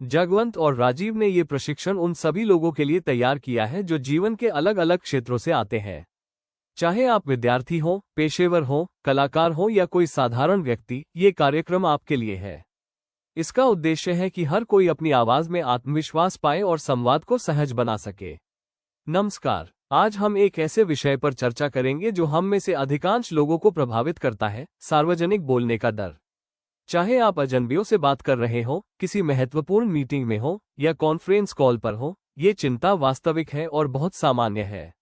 जगवंत और राजीव ने ये प्रशिक्षण उन सभी लोगों के लिए तैयार किया है जो जीवन के अलग अलग क्षेत्रों से आते हैं। चाहे आप विद्यार्थी हो, पेशेवर हो, कलाकार हो या कोई साधारण व्यक्ति, ये कार्यक्रम आपके लिए है। इसका उद्देश्य है कि हर कोई अपनी आवाज में आत्मविश्वास पाए और संवाद को सहज बना सके। नमस्कार, आज हम एक ऐसे विषय पर चर्चा करेंगे जो हम में से अधिकांश लोगों को प्रभावित करता है, सार्वजनिक बोलने का डर। चाहे आप अजनबियों से बात कर रहे हो, किसी महत्वपूर्ण मीटिंग में हो या कॉन्फ्रेंस कॉल पर हो, ये चिंता वास्तविक है और बहुत सामान्य है।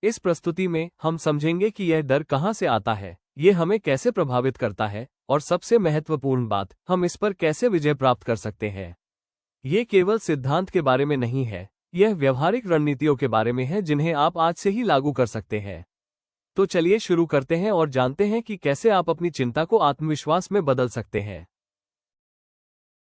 इस प्रस्तुति में हम समझेंगे कि यह डर कहाँ से आता है, ये हमें कैसे प्रभावित करता है और सबसे महत्वपूर्ण बात, हम इस पर कैसे विजय प्राप्त कर सकते हैं। ये केवल सिद्धांत के बारे में नहीं है, यह व्यवहारिक रणनीतियों के बारे में है जिन्हें आप आज से ही लागू कर सकते हैं। तो चलिए शुरू करते हैं और जानते हैं कि कैसे आप अपनी चिंता को आत्मविश्वास में बदल सकते हैं।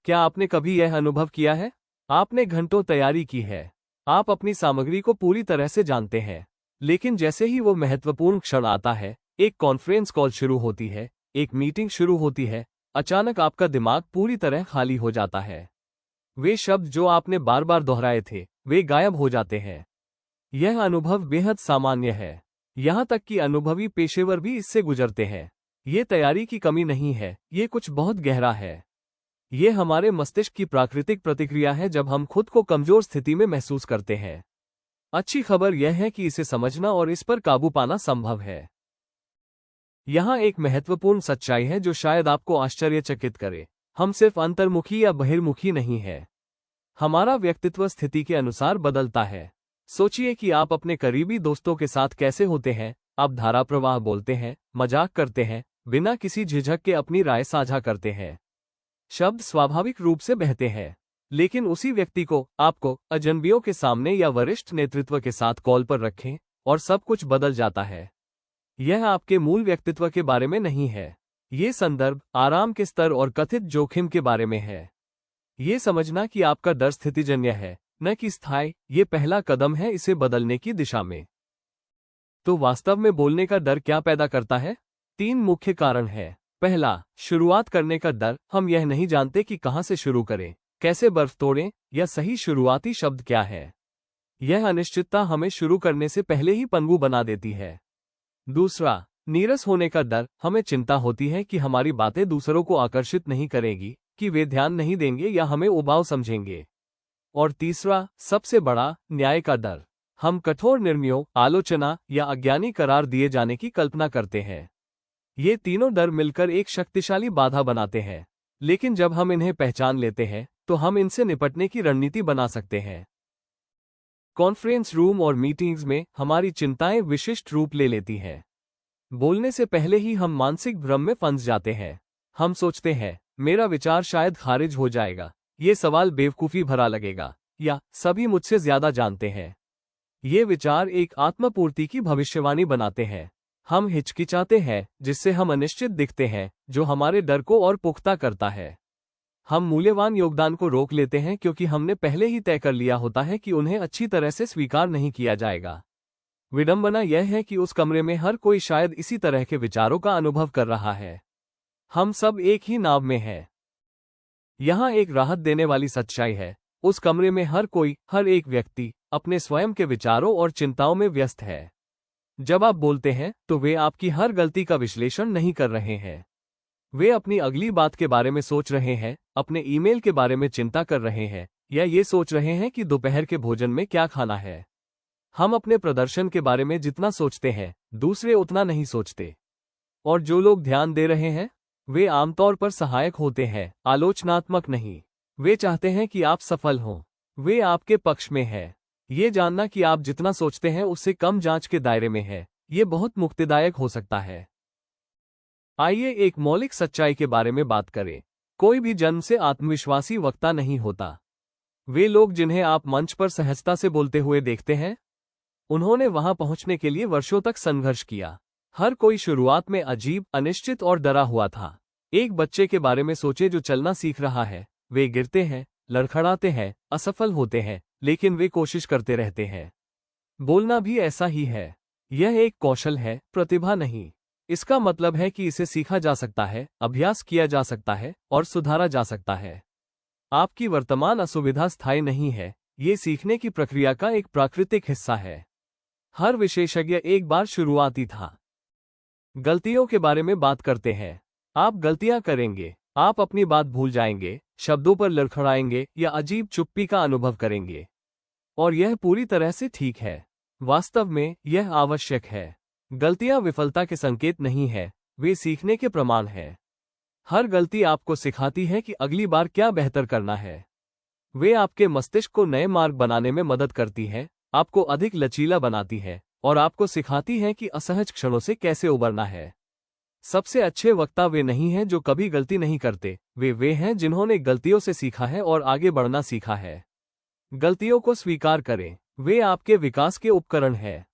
क्या आपने कभी यह अनुभव किया है? आपने घंटों तैयारी की है, आप अपनी सामग्री को पूरी तरह से जानते हैं, लेकिन जैसे ही वो महत्वपूर्ण क्षण आता है, एक कॉन्फ्रेंस कॉल शुरू होती है, एक मीटिंग शुरू होती है, अचानक आपका दिमाग पूरी तरह खाली हो जाता है। वे शब्द जो आपने बार बार दोहराए थे, वे गायब हो जाते हैं। यह अनुभव बेहद सामान्य है। यहाँ तक कि अनुभवी पेशेवर भी इससे गुजरते हैं। ये तैयारी की कमी नहीं है, ये कुछ बहुत गहरा है। ये हमारे मस्तिष्क की प्राकृतिक प्रतिक्रिया है जब हम खुद को कमजोर स्थिति में महसूस करते हैं। अच्छी खबर यह है कि इसे समझना और इस पर काबू पाना संभव है। यहाँ एक महत्वपूर्ण सच्चाई है जो शायद आपको आश्चर्यचकित करे। हम सिर्फ अंतर्मुखी या बहिर्मुखी नहीं है। हमारा व्यक्तित्व स्थिति के अनुसार बदलता है। सोचिए कि आप अपने करीबी दोस्तों के साथ कैसे होते हैं। आप धाराप्रवाह बोलते हैं, मजाक करते हैं, बिना किसी झिझक के अपनी राय साझा करते हैं। शब्द स्वाभाविक रूप से बहते हैं। लेकिन उसी व्यक्ति को आपको अजनबियों के सामने या वरिष्ठ नेतृत्व के साथ कॉल पर रखें और सब कुछ बदल जाता है। यह आपके मूल व्यक्तित्व के बारे में नहीं है। ये संदर्भ, आराम के स्तर और कथित जोखिम के बारे में है। ये समझना कि आपका डर स्थितिजन्य है, न कि स्थायी, ये पहला कदम है इसे बदलने की दिशा में। तो वास्तव में बोलने का डर क्या पैदा करता है? 3 मुख्य कारण हैं। पहला, शुरुआत करने का डर। हम यह नहीं जानते कि कहां से शुरू करें, कैसे बर्फ तोड़ें या सही शुरुआती शब्द क्या है। यह अनिश्चितता हमें शुरू करने से पहले ही पंगु बना देती है। दूसरा, नीरस होने का डर। हमें चिंता होती है कि हमारी बातें दूसरों को आकर्षित नहीं करेंगी, कि वे ध्यान नहीं देंगे या हमें उबाऊ समझेंगे। और तीसरा, सबसे बड़ा, न्याय का डर। हम कठोर निर्णयों, आलोचना या अज्ञानी करार दिए जाने की कल्पना करते हैं। ये तीनों डर मिलकर एक शक्तिशाली बाधा बनाते हैं, लेकिन जब हम इन्हें पहचान लेते हैं तो हम इनसे निपटने की रणनीति बना सकते हैं। कॉन्फ्रेंस रूम और मीटिंग्स में हमारी चिंताएं विशिष्ट रूप ले लेती हैं। बोलने से पहले ही हम मानसिक भ्रम में फंस जाते हैं। हम सोचते हैं, मेरा विचार शायद खारिज हो जाएगा, ये सवाल बेवकूफ़ी भरा लगेगा, या सभी मुझसे ज्यादा जानते हैं। ये विचार एक आत्मपूर्ति की भविष्यवाणी बनाते हैं। हम हिचकिचाते हैं, जिससे हम अनिश्चित दिखते हैं, जो हमारे डर को और पुख्ता करता है। हम मूल्यवान योगदान को रोक लेते हैं क्योंकि हमने पहले ही तय कर लिया होता है कि उन्हें अच्छी तरह से स्वीकार नहीं किया जाएगा। विडंबना यह है कि उस कमरे में हर कोई शायद इसी तरह के विचारों का अनुभव कर रहा है। हम सब एक ही नाव में हैं। यहाँ एक राहत देने वाली सच्चाई है, उस कमरे में हर कोई, हर एक व्यक्ति अपने स्वयं के विचारों और चिंताओं में व्यस्त है। जब आप बोलते हैं तो वे आपकी हर गलती का विश्लेषण नहीं कर रहे हैं। वे अपनी अगली बात के बारे में सोच रहे हैं, अपने ईमेल के बारे में चिंता कर रहे हैं, या ये सोच रहे हैं कि दोपहर के भोजन में क्या खाना है। हम अपने प्रदर्शन के बारे में जितना सोचते हैं, दूसरे उतना नहीं सोचते। और जो लोग ध्यान दे रहे हैं, वे आमतौर पर सहायक होते हैं, आलोचनात्मक नहीं। वे चाहते हैं कि आप सफल हों। वे आपके पक्ष में हैं। ये जानना कि आप जितना सोचते हैं उससे कम जांच के दायरे में है, ये बहुत मुक्तिदायक हो सकता है। आइए एक मौलिक सच्चाई के बारे में बात करें। कोई भी जन्म से आत्मविश्वासी वक्ता नहीं होता। वे लोग जिन्हें आप मंच पर सहजता से बोलते हुए देखते हैं, उन्होंने वहां पहुंचने के लिए वर्षों तक संघर्ष किया। हर कोई शुरुआत में अजीब, अनिश्चित और डरा हुआ था। एक बच्चे के बारे में सोचे जो चलना सीख रहा है। वे गिरते हैं, लड़खड़ाते हैं, असफल होते हैं, लेकिन वे कोशिश करते रहते हैं। बोलना भी ऐसा ही है। यह एक कौशल है, प्रतिभा नहीं। इसका मतलब है कि इसे सीखा जा सकता है, अभ्यास किया जा सकता है और सुधारा जा सकता है। आपकी वर्तमान असुविधा स्थायी नहीं है, ये सीखने की प्रक्रिया का एक प्राकृतिक हिस्सा है। हर विशेषज्ञ एक बार शुरुआती था। गलतियों के बारे में बात करते हैं। आप गलतियां करेंगे, आप अपनी बात भूल जाएंगे, शब्दों पर लड़खड़ाएंगे या अजीब चुप्पी का अनुभव करेंगे। और यह पूरी तरह से ठीक है। वास्तव में यह आवश्यक है। गलतियां विफलता के संकेत नहीं है, वे सीखने के प्रमाण हैं। हर गलती आपको सिखाती है कि अगली बार क्या बेहतर करना है। वे आपके मस्तिष्क को नए मार्ग बनाने में मदद करती है, आपको अधिक लचीला बनाती है और आपको सिखाती है कि असहज क्षणों से कैसे उबरना है। सबसे अच्छे वक्ता वे नहीं हैं जो कभी गलती नहीं करते, वे हैं जिन्होंने गलतियों से सीखा है और आगे बढ़ना सीखा है। गलतियों को स्वीकार करें, वे आपके विकास के उपकरण हैं।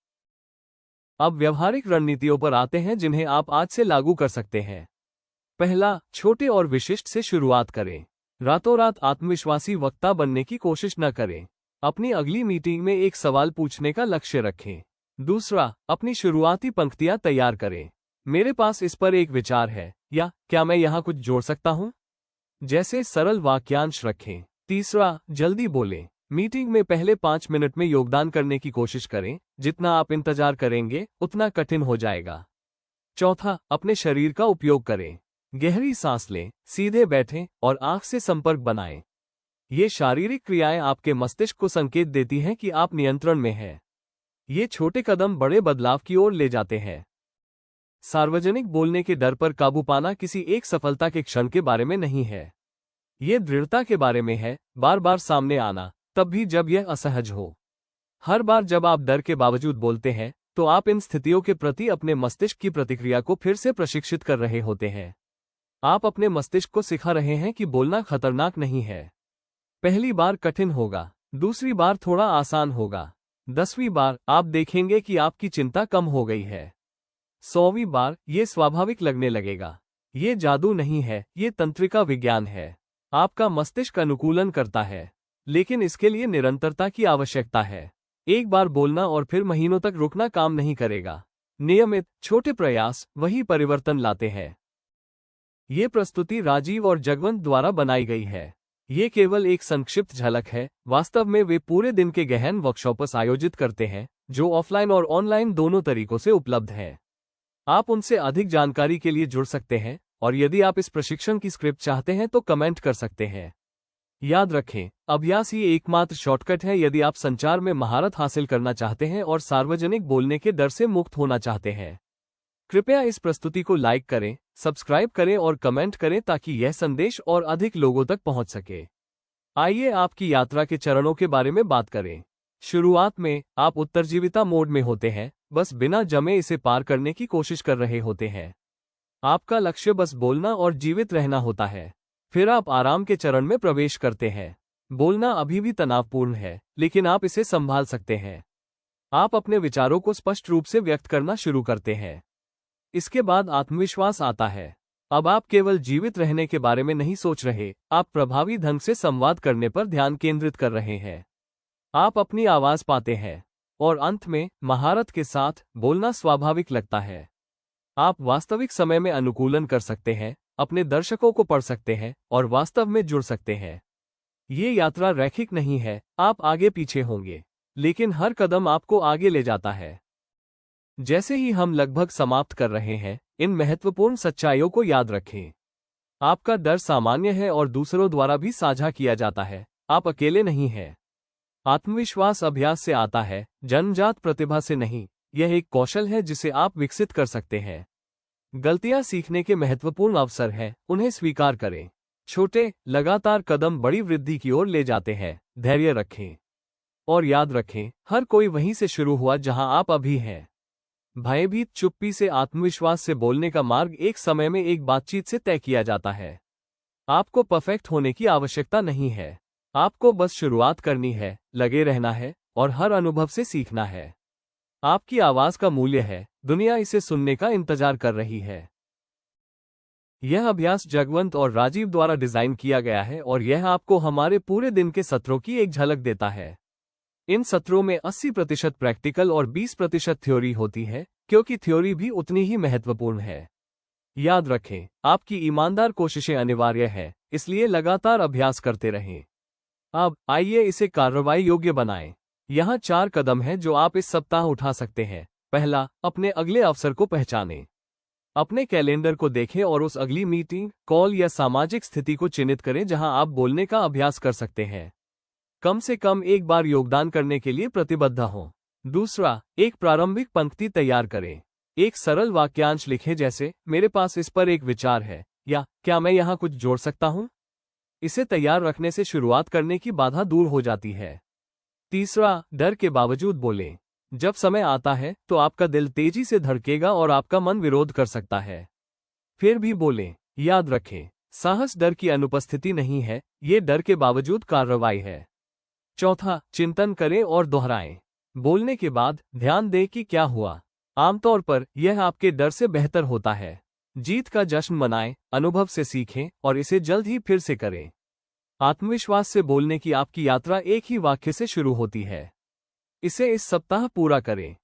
अब व्यवहारिक रणनीतियों पर आते हैं जिन्हें आप आज से लागू कर सकते हैं। पहला, छोटे और विशिष्ट से शुरुआत करें। रातों रात आत्मविश्वासी वक्ता बनने की कोशिश न करें। अपनी अगली मीटिंग में एक सवाल पूछने का लक्ष्य रखें। दूसरा, अपनी शुरुआती पंक्तियां तैयार करें। मेरे पास इस पर एक विचार है, या क्या मैं यहाँ कुछ जोड़ सकता हूँ, जैसे सरल वाक्यांश रखें। तीसरा, जल्दी बोलें। मीटिंग में पहले 5 मिनट में योगदान करने की कोशिश करें, जितना आप इंतजार करेंगे उतना कठिन हो जाएगा। चौथा, अपने शरीर का उपयोग करें। गहरी सांस लें, सीधे बैठें और आंख से संपर्क बनाएं। ये शारीरिक क्रियाएं आपके मस्तिष्क को संकेत देती हैं कि आप नियंत्रण में हैं। ये छोटे कदम बड़े बदलाव की ओर ले जाते हैं। सार्वजनिक बोलने के डर पर काबू पाना किसी एक सफलता के क्षण के बारे में नहीं है। ये दृढ़ता के बारे में है, बार बार सामने आना, तब भी जब यह असहज हो। हर बार जब आप डर के बावजूद बोलते हैं, तो आप इन स्थितियों के प्रति अपने मस्तिष्क की प्रतिक्रिया को फिर से प्रशिक्षित कर रहे होते हैं। आप अपने मस्तिष्क को सिखा रहे हैं कि बोलना खतरनाक नहीं है। पहली बार कठिन होगा, दूसरी बार थोड़ा आसान होगा, 10वीं बार आप देखेंगे कि आपकी चिंता कम हो गई है। 100वीं बार ये स्वाभाविक लगने लगेगा। ये जादू नहीं है, ये तंत्रिका विज्ञान है। आपका मस्तिष्क अनुकूलन करता है, लेकिन इसके लिए निरंतरता की आवश्यकता है। एक बार बोलना और फिर महीनों तक रुकना काम नहीं करेगा। नियमित छोटे प्रयास वही परिवर्तन लाते हैं। ये प्रस्तुति राजीव और जगवंत द्वारा बनाई गई है। ये केवल एक संक्षिप्त झलक है। वास्तव में वे पूरे दिन के गहन वर्कशॉप्स आयोजित करते हैं, जो ऑफलाइन और ऑनलाइन दोनों तरीकों से उपलब्ध हैं। आप उनसे अधिक जानकारी के लिए जुड़ सकते हैं, और यदि आप इस प्रशिक्षण की स्क्रिप्ट चाहते हैं तो कमेंट कर सकते हैं। याद रखें, अभ्यास ही एकमात्र शॉर्टकट है यदि आप संचार में महारत हासिल करना चाहते हैं और सार्वजनिक बोलने के डर से मुक्त होना चाहते हैं। कृपया इस प्रस्तुति को लाइक करें, सब्सक्राइब करें और कमेंट करें ताकि यह संदेश और अधिक लोगों तक पहुंच सके। आइए आपकी यात्रा के चरणों के बारे में बात करें। शुरुआत में आप उत्तरजीविता मोड में होते हैं, बस बिना जमे इसे पार करने की कोशिश कर रहे होते हैं। आपका लक्ष्य बस बोलना और जीवित रहना होता है। फिर आप आराम के चरण में प्रवेश करते हैं। बोलना अभी भी तनावपूर्ण है, लेकिन आप इसे संभाल सकते हैं। आप अपने विचारों को स्पष्ट रूप से व्यक्त करना शुरू करते हैं। इसके बाद आत्मविश्वास आता है। अब आप केवल जीवित रहने के बारे में नहीं सोच रहे, आप प्रभावी ढंग से संवाद करने पर ध्यान केंद्रित कर रहे हैं। आप अपनी आवाज पाते हैं, और अंत में महारत के साथ बोलना स्वाभाविक लगता है। आप वास्तविक समय में अनुकूलन कर सकते हैं, अपने दर्शकों को पढ़ सकते हैं और वास्तव में जुड़ सकते हैं। ये यात्रा रैखिक नहीं है, आप आगे पीछे होंगे, लेकिन हर कदम आपको आगे ले जाता है। जैसे ही हम लगभग समाप्त कर रहे हैं, इन महत्वपूर्ण सच्चाइयों को याद रखें। आपका डर सामान्य है और दूसरों द्वारा भी साझा किया जाता है। आप अकेले नहीं हैं। आत्मविश्वास अभ्यास से आता है, जन्मजात प्रतिभा से नहीं। यह एक कौशल है जिसे आप विकसित कर सकते हैं। गलतियां सीखने के महत्वपूर्ण अवसर हैं, उन्हें स्वीकार करें। छोटे, लगातार कदम बड़ी वृद्धि की ओर ले जाते हैं। धैर्य रखें और याद रखें, हर कोई वहीं से शुरू हुआ जहां आप अभी हैं। भयभीत चुप्पी से आत्मविश्वास से बोलने का मार्ग एक समय में एक बातचीत से तय किया जाता है। आपको परफेक्ट होने की आवश्यकता नहीं है। आपको बस शुरुआत करनी है, लगे रहना है और हर अनुभव से सीखना है। आपकी आवाज का मूल्य है, दुनिया इसे सुनने का इंतजार कर रही है। यह अभ्यास जगवंत और राजीव द्वारा डिजाइन किया गया है और यह आपको हमारे पूरे दिन के सत्रों की एक झलक देता है। इन सत्रों में 80% प्रैक्टिकल और 20% थ्योरी होती है, क्योंकि थ्योरी भी उतनी ही महत्वपूर्ण है। याद रखें, आपकी ईमानदार कोशिशें अनिवार्य है, इसलिए लगातार अभ्यास करते रहें। अब आइए इसे कार्रवाई योग्य बनाएं। यहाँ 4 कदम हैं जो आप इस सप्ताह उठा सकते हैं। पहला, अपने अगले अवसर को पहचानें। अपने कैलेंडर को देखें और उस अगली मीटिंग, कॉल या सामाजिक स्थिति को चिन्हित करें जहां आप बोलने का अभ्यास कर सकते हैं। कम से कम एक बार योगदान करने के लिए प्रतिबद्ध हों। दूसरा, एक प्रारंभिक पंक्ति तैयार करें। एक सरल वाक्यांश लिखें जैसे, मेरे पास इस पर एक विचार है, या क्या मैं यहाँ कुछ जोड़ सकता हूँ। इसे तैयार रखने से शुरुआत करने की बाधा दूर हो जाती है। तीसरा, डर के बावजूद बोलें। जब समय आता है तो आपका दिल तेजी से धड़केगा और आपका मन विरोध कर सकता है। फिर भी बोलें। याद रखें, साहस डर की अनुपस्थिति नहीं है, ये डर के बावजूद कार्रवाई है। चौथा, चिंतन करें और दोहराएं। बोलने के बाद ध्यान दें कि क्या हुआ। आमतौर पर यह आपके डर से बेहतर होता है। जीत का जश्न मनाएं, अनुभव से सीखें और इसे जल्द ही फिर से करें। आत्मविश्वास से बोलने की आपकी यात्रा एक ही वाक्य से शुरू होती है। इसे इस सप्ताह पूरा करें।